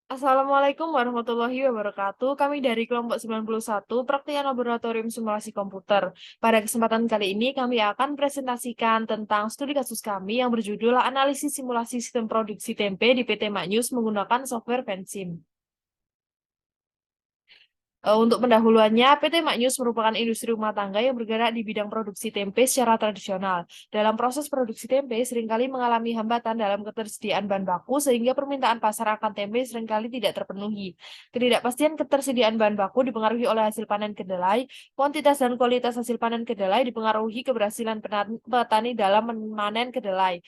Assalamualaikum warahmatullahi wabarakatuh. Kami dari kelompok 91 Praktikan Laboratorium Simulasi Komputer. Pada kesempatan kali ini kami akan presentasikan tentang studi kasus kami yang berjudul Analisis Simulasi Sistem Produksi Tempe di PT Maknyus menggunakan software Pensim. Untuk pendahuluannya, PT Maknyus merupakan industri rumah tangga yang bergerak di bidang produksi tempe secara tradisional. Dalam proses produksi tempe, seringkali mengalami hambatan dalam ketersediaan bahan baku, sehingga permintaan pasar akan tempe seringkali tidak terpenuhi. Ketidakpastian ketersediaan bahan baku dipengaruhi oleh hasil panen kedelai, kuantitas dan kualitas hasil panen kedelai dipengaruhi keberhasilan petani dalam memanen kedelai.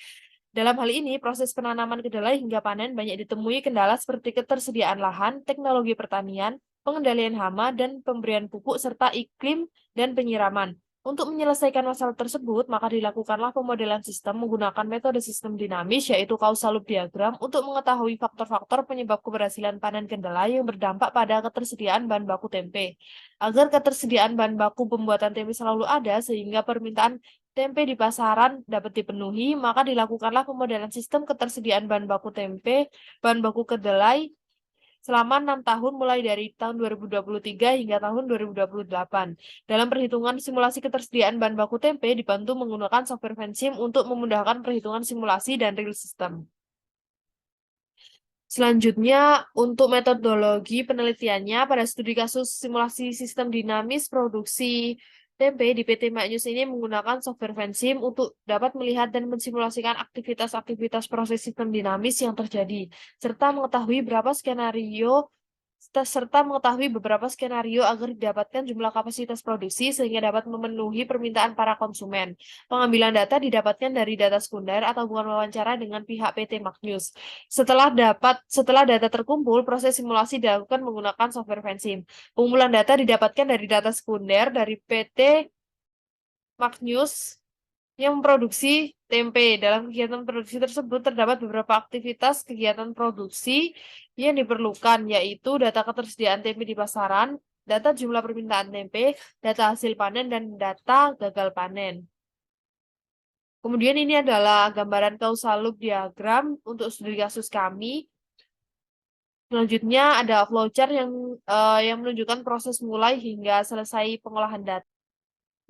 Dalam hal ini, proses penanaman kedelai hingga panen banyak ditemui kendala seperti ketersediaan lahan, teknologi pertanian, pengendalian hama, dan pemberian pupuk, serta iklim dan penyiraman. Untuk menyelesaikan masalah tersebut, maka dilakukanlah pemodelan sistem menggunakan metode sistem dinamis, yaitu causal loop diagram, untuk mengetahui faktor-faktor penyebab keberhasilan panen kedelai yang berdampak pada ketersediaan bahan baku tempe. Agar ketersediaan bahan baku pembuatan tempe selalu ada, sehingga permintaan tempe di pasaran dapat dipenuhi, maka dilakukanlah pemodelan sistem ketersediaan bahan baku tempe, bahan baku kedelai selama 6 tahun mulai dari tahun 2023 hingga tahun 2028. Dalam perhitungan simulasi ketersediaan bahan baku tempe dibantu menggunakan software Pensim untuk memudahkan perhitungan simulasi dan real system. Selanjutnya, untuk metodologi penelitiannya pada studi kasus simulasi sistem dinamis produksi tempe di PT Maknyus ini menggunakan software Pensim untuk dapat melihat dan mensimulasikan aktivitas-aktivitas proses sistem dinamis yang terjadi, serta mengetahui beberapa skenario agar didapatkan jumlah kapasitas produksi sehingga dapat memenuhi permintaan para konsumen. Pengambilan data didapatkan dari data sekunder atau bukan wawancara dengan pihak PT Maknyus. Setelah data terkumpul, proses simulasi dilakukan menggunakan software Pensim. Pengumpulan data didapatkan dari data sekunder dari PT Maknyus yang memproduksi tempe. Dalam kegiatan produksi tersebut terdapat beberapa aktivitas kegiatan produksi yang diperlukan, yaitu data ketersediaan tempe di pasaran, data jumlah permintaan tempe, data hasil panen, dan data gagal panen. Kemudian ini adalah gambaran causal loop diagram untuk studi kasus kami. Selanjutnya ada flowchart yang menunjukkan proses mulai hingga selesai pengolahan data.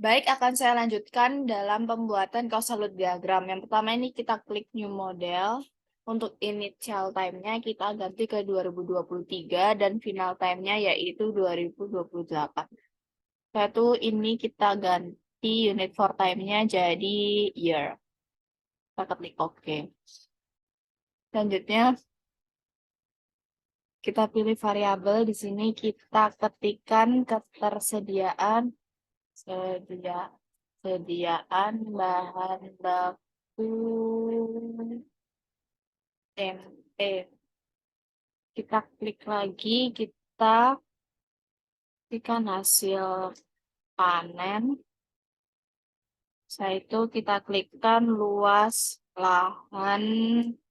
Baik, akan saya lanjutkan dalam pembuatan causal loop diagram. Yang pertama ini kita klik new model. Untuk initial time-nya kita ganti ke 2023 dan final time-nya yaitu 2028. Satu ini kita ganti unit for time-nya jadi year. Kita klik OK. Selanjutnya kita pilih variabel. Di sini kita ketikkan ketersediaan sediaan bahan baku tempe. Kita klik lagi, kita klikkan hasil panen. Setelah itu kita klikkan luas lahan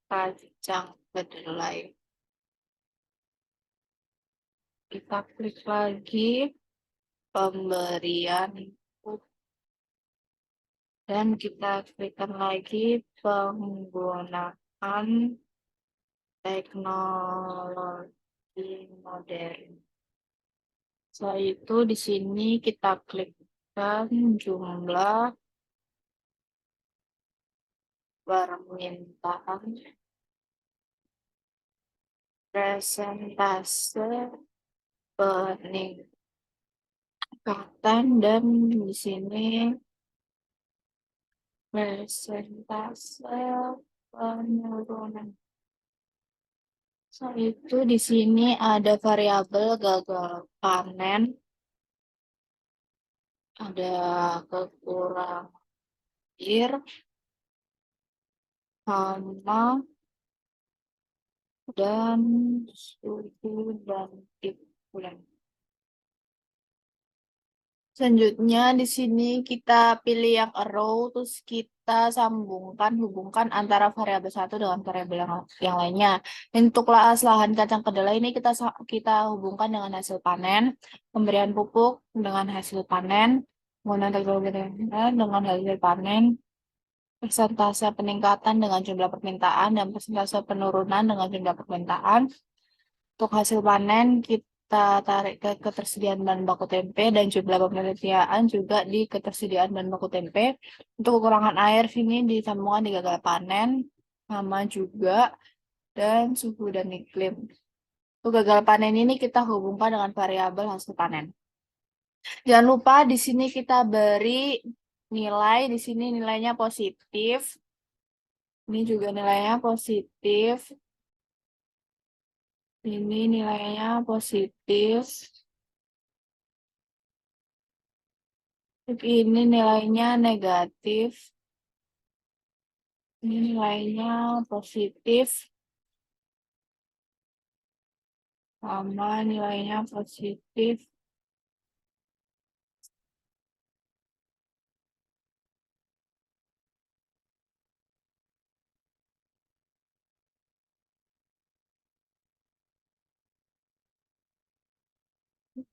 kacang kedelai. Kita klik lagi pemberian input. Dan kita klikkan lagi penggunaan teknologi modern. Setelah itu di sini kita klikkan jumlah permintaan, presentase peningkatan, dan di sini presentase penurunan. Setelah itu di sini ada variabel gagal panen, ada kekurangan air, hama, dan suhu dan iklim. Selanjutnya di sini kita pilih yang arrow, terus kita hubungkan antara variabel satu dengan variabel yang lainnya. Untuk lahan kacang kedelai ini kita hubungkan dengan hasil panen, pemberian pupuk dengan hasil panen, penggunaan teknologi dengan hasil panen, persentase peningkatan dengan jumlah permintaan, dan persentase penurunan dengan jumlah permintaan. Untuk hasil panen kita tarik ke ketersediaan bahan baku tempe dan jumlah pemeliharaan juga di ketersediaan bahan baku tempe. Untuk kekurangan air sini disambungkan di gagal panen, sama juga, dan suhu dan iklim. Untuk gagal panen ini kita hubungkan dengan variabel hasil panen. Jangan lupa di sini kita beri nilai, di sini nilainya positif. Ini juga nilainya positif. Ini nilainya positif. Ini nilainya negatif. Ini nilainya positif. Sama nilainya positif.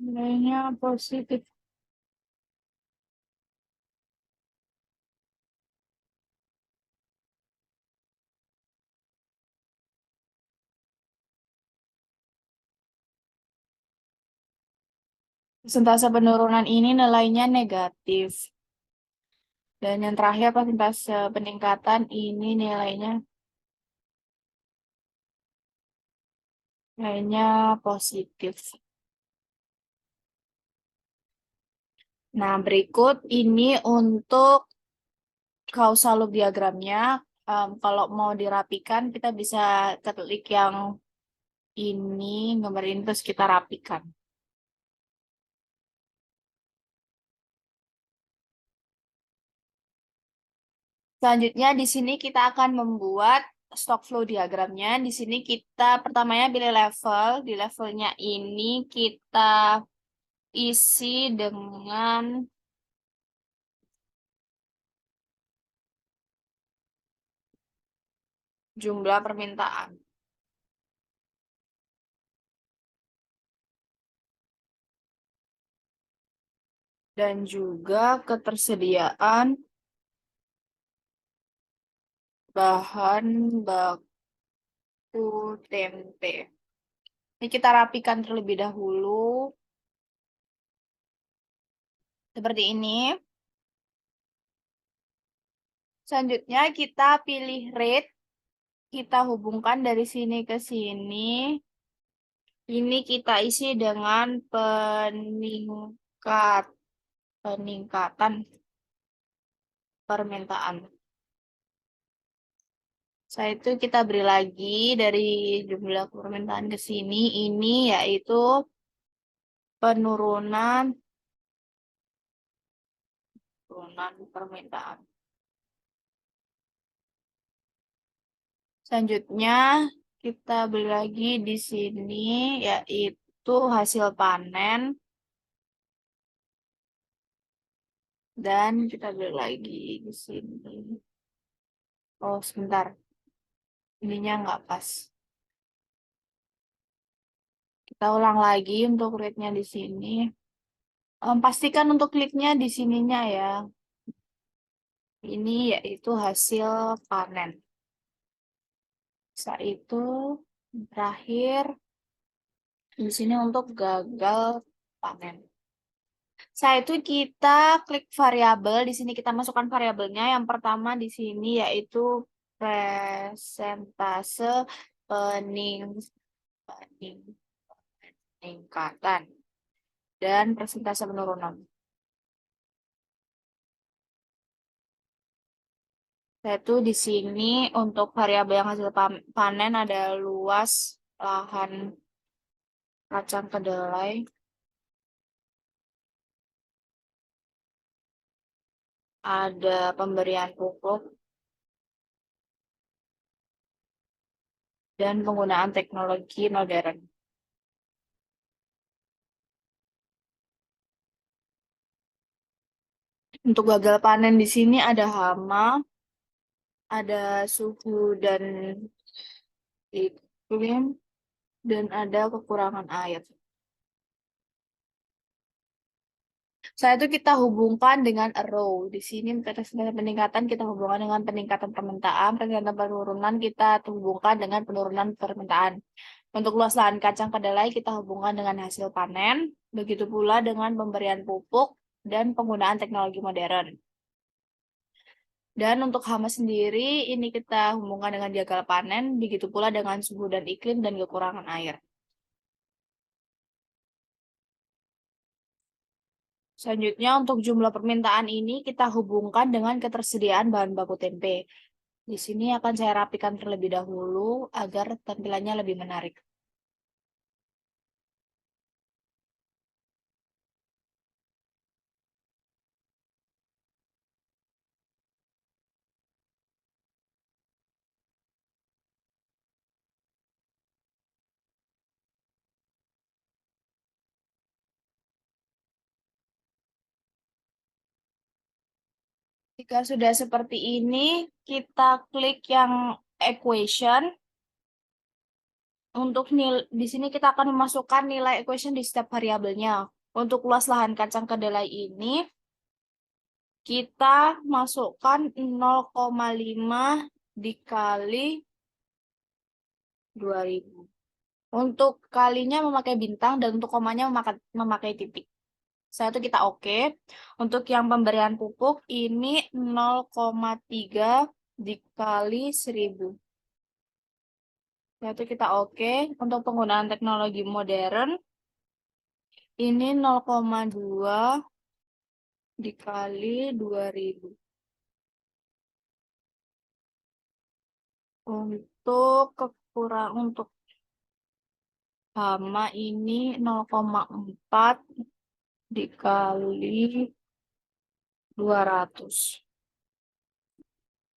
Nilainya positif. Persentase penurunan ini nilainya negatif. Dan yang terakhir persentase peningkatan ini nilainya positif. Nah, berikut ini untuk causal loop diagramnya. Kalau mau dirapikan, kita bisa klik yang ini, gambar ini, terus kita rapikan. Selanjutnya di sini kita akan membuat stock flow diagramnya. Di sini kita pertamanya pilih level. Di levelnya ini kita isi dengan jumlah permintaan. Dan juga ketersediaan bahan baku tempe. Ini kita rapikan terlebih dahulu. Seperti ini. Selanjutnya kita pilih rate. Kita hubungkan dari sini ke sini. Ini kita isi dengan peningkatan permintaan. Setelah itu kita beri lagi dari jumlah permintaan ke sini. Ini yaitu penurunan permintaan. Selanjutnya kita beli lagi di sini yaitu hasil panen. Dan kita beli lagi di sini. Oh, sebentar. Ininya nggak pas. Kita ulang lagi untuk rate-nya di sini. Pastikan untuk kliknya di sininya ya. Ini yaitu hasil panen. Saat itu terakhir di sini untuk gagal panen. Saat itu kita klik variabel. Di sini kita masukkan variabelnya. Yang pertama di sini yaitu persentase peningkatan dan persentase penurunan. Yaitu di sini untuk variabel yang hasil panen ada luas lahan kacang kedelai, ada pemberian pupuk, dan penggunaan teknologi modern. Untuk gagal panen di sini ada hama, ada suhu dan iklim, dan ada kekurangan air. Setelah itu kita hubungkan dengan arrow. Di sini presentasi peningkatan kita hubungkan dengan peningkatan permintaan, peningkatan penurunan kita hubungkan dengan penurunan permintaan. Untuk luas lahan kacang kedelai kita hubungkan dengan hasil panen, begitu pula dengan pemberian pupuk dan penggunaan teknologi modern. Dan untuk hama sendiri, ini kita hubungkan dengan gagal panen, begitu pula dengan suhu dan iklim dan kekurangan air. Selanjutnya, untuk jumlah permintaan ini kita hubungkan dengan ketersediaan bahan baku tempe. Di sini akan saya rapikan terlebih dahulu agar tampilannya lebih menarik. Jika sudah seperti ini, kita klik yang equation. Untuk di sini kita akan memasukkan nilai equation di setiap variabelnya. Untuk luas lahan kacang kedelai ini, kita masukkan 0,5 dikali 2000. Untuk kalinya memakai bintang dan untuk komanya memakai titik. Setelah itu kita oke. Untuk yang pemberian pupuk ini 0,3 dikali 1000. Setelah itu kita oke. Untuk penggunaan teknologi modern ini 0,2 dikali 2000. Untuk hama ini 0,4 dikali 200.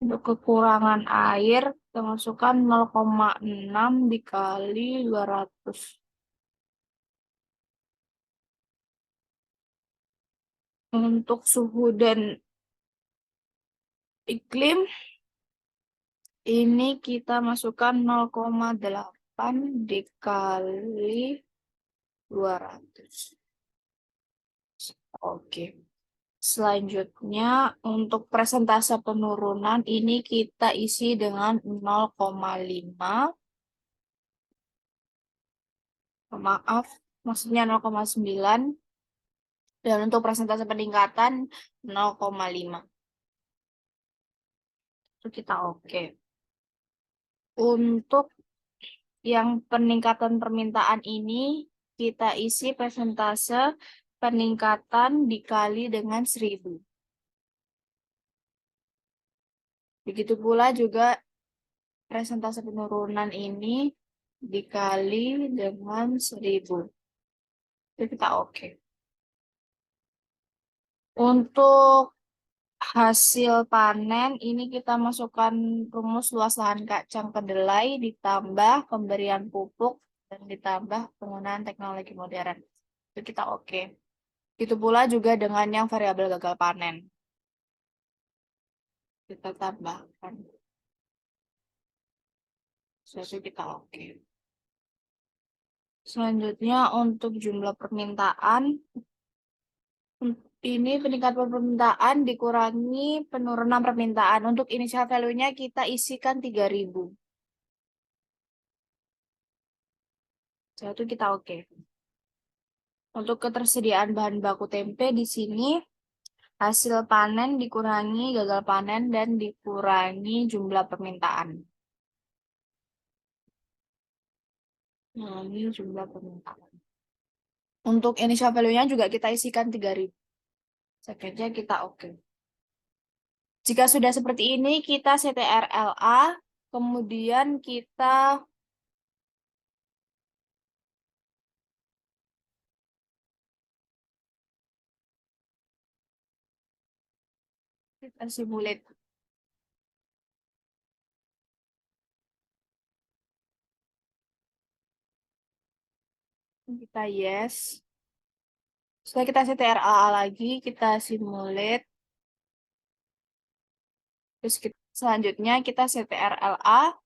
Untuk kekurangan air, kita masukkan 0,6 dikali 200. Untuk suhu dan iklim, ini kita masukkan 0,8 dikali 200. Oke. Selanjutnya, untuk persentase penurunan ini kita isi dengan 0,5. Maaf, maksudnya 0,9. Dan untuk persentase peningkatan 0,5. Itu kita oke. Untuk yang peningkatan permintaan ini, kita isi persentase peningkatan dikali dengan 1000. Begitu pula juga persentase penurunan ini dikali dengan 1000. Itu kita oke. Untuk hasil panen ini kita masukkan rumus luas lahan kacang kedelai ditambah pemberian pupuk dan ditambah penggunaan teknologi modern. Itu kita oke. Itu pula juga dengan yang variabel gagal panen. Kita tambahkan. Sesuai kita oke. Selanjutnya untuk jumlah permintaan. Ini peningkatan permintaan dikurangi penurunan permintaan. Untuk initial value-nya kita isikan 3000. Setelah itu kita oke. Untuk ketersediaan bahan baku tempe di sini hasil panen dikurangi gagal panen dan dikurangi jumlah permintaan. Nah, ini jumlah permintaan. Untuk initial value-nya juga kita isikan 3000. Selanjutnya kita oke. Jika sudah seperti ini, kita CTRL-A, kemudian kita simulate. Kita yes. Setelah kita CTRL-A lagi, kita simulate. Terus selanjutnya kita CTRL-A.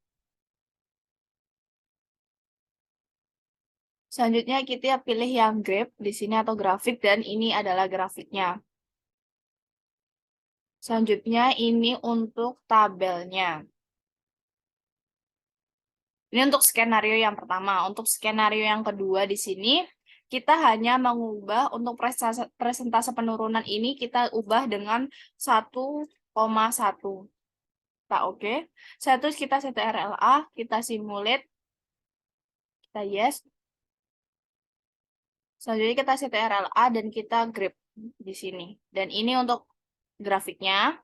Selanjutnya kita pilih yang graph di sini atau grafik dan ini adalah grafiknya. Selanjutnya ini untuk tabelnya. Ini untuk skenario yang pertama. Untuk skenario yang kedua di sini kita hanya mengubah untuk presentase penurunan ini kita ubah dengan 1,1. Kita oke. Satu kita set RLA, kita simulate, kita yes. Selanjutnya kita set RLA dan kita grab di sini. Dan ini untuk grafiknya.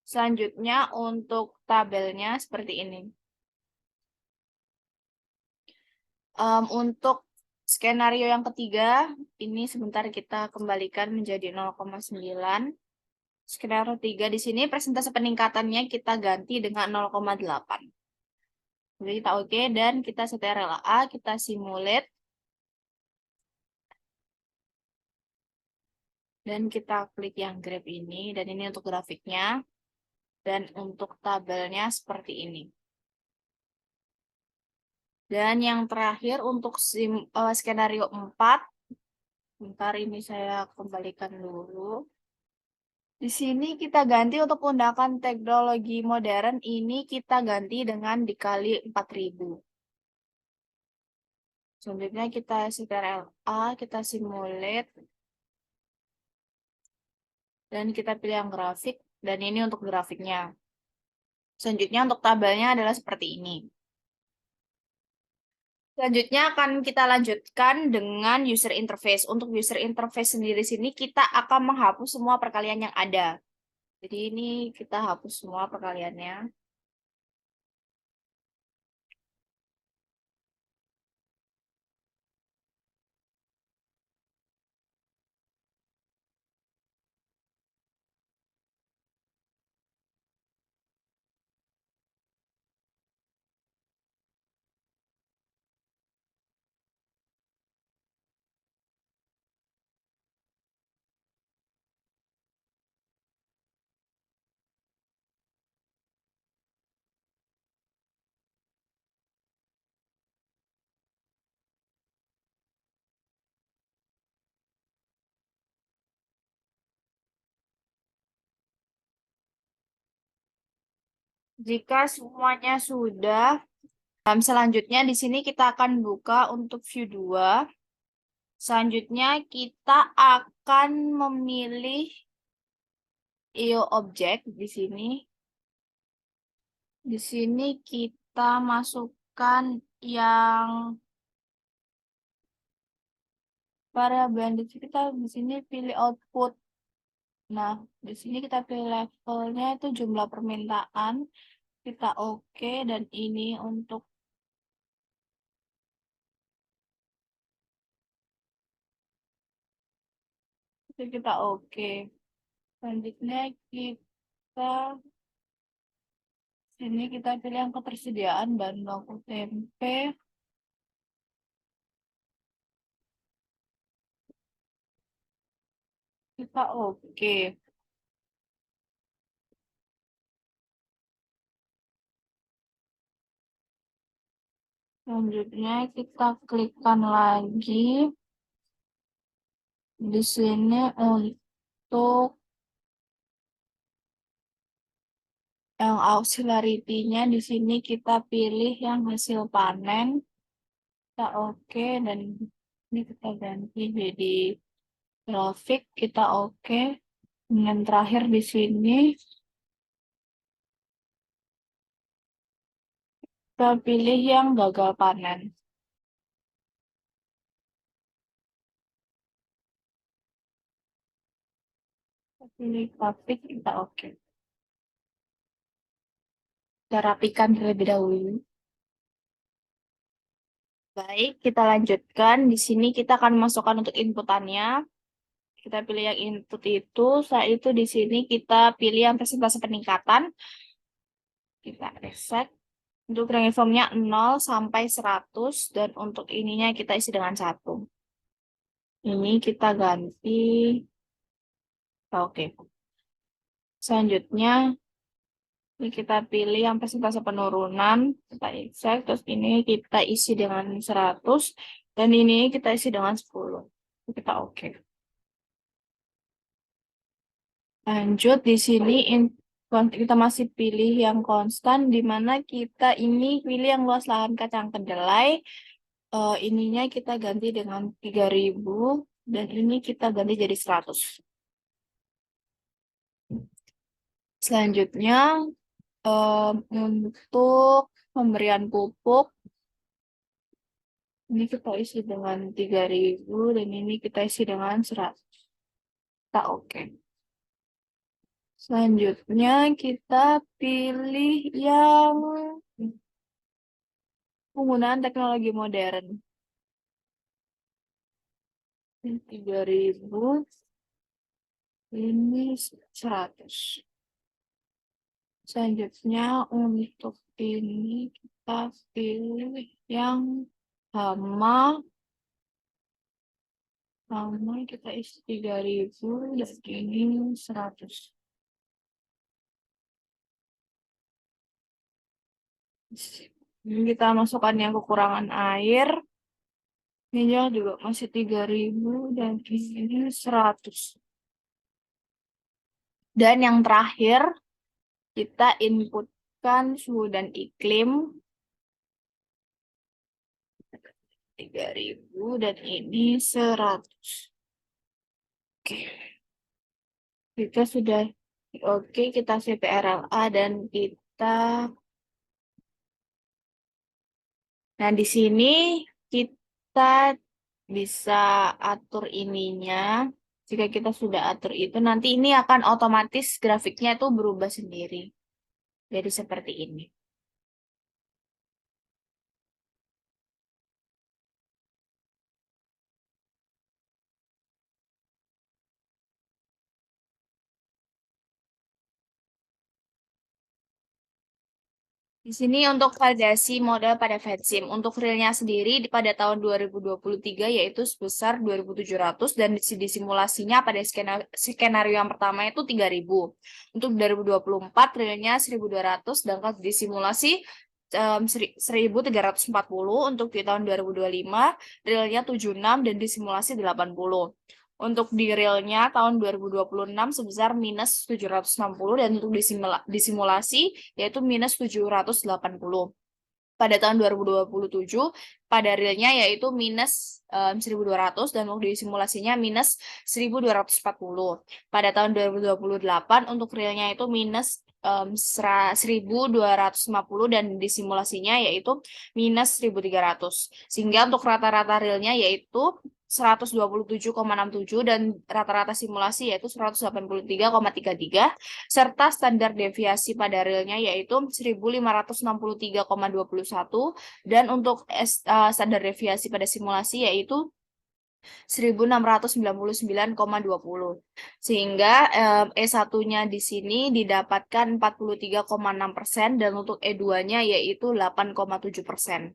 Selanjutnya untuk tabelnya seperti ini. Untuk skenario yang ketiga, ini sebentar kita kembalikan menjadi 0,9. Skenario 3 di sini persentase peningkatannya kita ganti dengan 0,8. Jadi kita oke dan kita set RLA, kita simulate. Dan kita klik yang graph ini, dan ini untuk grafiknya. Dan untuk tabelnya seperti ini. Dan yang terakhir untuk skenario 4, bentar ini saya kembalikan dulu. Di sini kita ganti untuk menggunakan teknologi modern, ini kita ganti dengan dikali 4000. Selanjutnya kita CTRL-A, kita simulate. Dan kita pilih yang grafik, dan ini untuk grafiknya. Selanjutnya untuk tabelnya adalah seperti ini. Selanjutnya akan kita lanjutkan dengan user interface. Untuk user interface sendiri sini kita akan menghapus semua perkalian yang ada. Jadi ini kita hapus semua perkaliannya. Jika semuanya sudah, selanjutnya di sini kita akan buka untuk view 2. Selanjutnya kita akan memilih IO object di sini. Di sini kita masukkan yang variabel kita di sini pilih output. Nah, di sini kita pilih levelnya itu jumlah permintaan. Kita oke dan ini untuk itu kita oke. Selanjutnya kita sini kita pilih yang ketersediaan bahan baku tempe. Kita oke. Selanjutnya kita klikkan lagi di sini untuk yang auxiliary-nya di sini kita pilih yang hasil panen. Kita oke dan ini kita ganti jadi grafik. Kita oke. Dan terakhir di sini kita pilih yang gagal panen. Kita pilih grafik, kita oke. Kita rapikan terlebih dahulu. Baik, kita lanjutkan. Di sini kita akan masukkan untuk inputannya. Kita pilih yang input itu. Setelah itu di sini kita pilih yang persentase peningkatan. Kita reset. Untuk range formnya 0 sampai 100. Dan untuk ininya kita isi dengan 1. Ini kita ganti. Oke. Selanjutnya Ini kita pilih yang persentase penurunan, kita exact, terus ini kita isi dengan 100, dan ini kita isi dengan 10. Kita oke. Lanjut, di sini kita masih pilih yang konstan, di mana kita ini pilih yang luas lahan kacang kedelai, ininya kita ganti dengan 3.000, dan ini kita ganti jadi 100. Selanjutnya, untuk pemberian pupuk, ini kita isi dengan 3.000 dan ini kita isi dengan 100. Kita oke. Selanjutnya kita pilih yang penggunaan teknologi modern. Ini 3.000, ini 100. Selanjutnya untuk ini kita pilih yang hama. Hama kita isi 3.000 dan ini 100. Ini kita masukkan yang kekurangan air. Minyak juga masih 3.000 dan ini 100. Dan yang terakhir, kita inputkan suhu dan iklim. 3.000 dan ini 100. Oke. Kita sudah oke, kita CTRLA dan kita. Nah, di sini kita bisa atur ininya. Jika kita sudah atur itu, nanti ini akan otomatis grafiknya itu berubah sendiri. Jadi seperti ini. Di sini untuk validasi model pada VetSim. Untuk realnya sendiri pada tahun 2023 yaitu sebesar 2.700 dan di simulasinya pada skenario yang pertama itu 3.000. Untuk 2024 realnya 1.200 dan di simulasi 1.340. Untuk di tahun 2025 realnya 76 dan di simulasi 80. Untuk di realnya tahun 2026 sebesar minus 760 dan untuk di simulasi yaitu minus 780. Pada tahun 2027 pada realnya yaitu minus 1.200 dan untuk di simulasinya minus 1.240. Pada tahun 2028 untuk realnya itu minus 1.250 dan di simulasinya yaitu minus 1.300. Sehingga untuk rata-rata realnya yaitu 127,67 dan rata-rata simulasi yaitu 183,33 serta standar deviasi pada realnya yaitu 1.563,21 dan untuk standar deviasi pada simulasi yaitu 1.699,20. Sehingga E1-nya di sini didapatkan 43,6% dan untuk E2-nya yaitu 8,7%.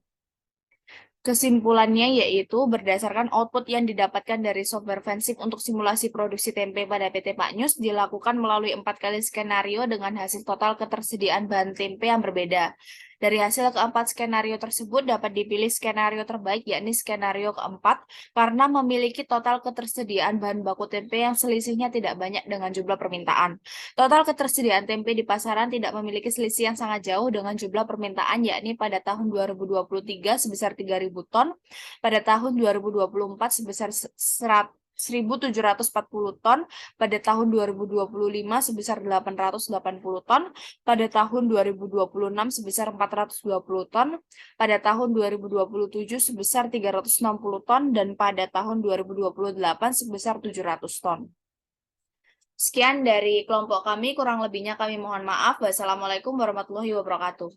Kesimpulannya yaitu berdasarkan output yang didapatkan dari software VetSim untuk simulasi produksi tempe pada PT Pak Nyus dilakukan melalui 4 kali skenario dengan hasil total ketersediaan bahan tempe yang berbeda. Dari hasil keempat skenario tersebut dapat dipilih skenario terbaik yakni skenario keempat karena memiliki total ketersediaan bahan baku tempe yang selisihnya tidak banyak dengan jumlah permintaan. Total ketersediaan tempe di pasaran tidak memiliki selisih yang sangat jauh dengan jumlah permintaan yakni pada tahun 2023 sebesar 3.000 ton, pada tahun 2024 sebesar 1.740 ton, pada tahun 2025 sebesar 880 ton, pada tahun 2026 sebesar 420 ton, pada tahun 2027 sebesar 360 ton, dan pada tahun 2028 sebesar 700 ton. Sekian dari kelompok kami, kurang lebihnya kami mohon maaf. Wassalamualaikum warahmatullahi wabarakatuh.